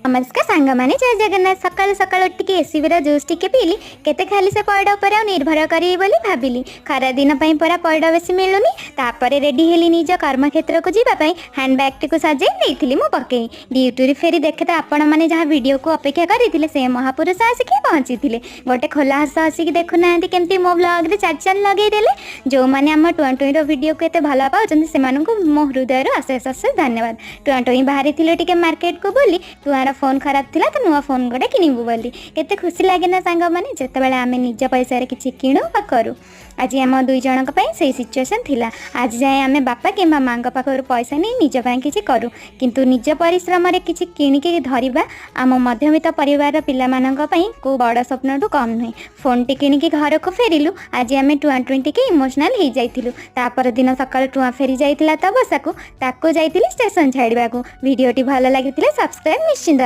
नमस्कार सांग मैंने जय जगन्नाथ सकाल सकाल उठिक एसीबी जूस टी पीली केते खाली से पैड उपर निर्भर करी बोली भाविली खरा दिन परा पैड बेसी मिलूनी तापर रेडी हेली निज कर्मक्षेत्र को जीवाई हैंडबैग टी को सजे नहीं मु पकई ड्यूटी फेरी देखे तो आपण मैंने जहाँ वीडियो को अपेक्षा करते से महापुरुष आसिक पहुंची थे गोटे खोला हस आसिक देखुना केमती मो ब्लॉग रे चार लगेदेले जो मैंने आम टुआ टुईर वीडियो को एत भल पाँच से मो हृदय अशेष अशेष धन्यवाद। टुआ टुई बाहरी थे मार्केट को बोली टुआर फोन खराब थिला तो नुआ फोन गोटे किनिबु बोली केते खुशी लागे ना सांग माने जेतेबेले आमे निज पैसा रे किछि किणु बा करू। आज आम दुई जनक पई सेही सिचुएशन थिला। आज जाए आमे बापा किंबा मांग पाखर पैसा नहीं निज पई किछि करू किंतु निज परिश्रम रे किछि किनिके धरिबा आम मध्यमित परिवार पिला मानक पई को बड़ स्वप्न टू कम नहीं। फोन टी किनिके घर को फेरिलु। आज आमे टुआ ट्वेंटी के इमोशनल हो जाइथिलु। तापर दिन सकाळ टुआ फेरी जाइथिला त बसाकू ताको जाइथिली स्टेशन छाड़िबाकू। वीडियोटी भल लागिथिले सब्सक्राइब निश्चिंत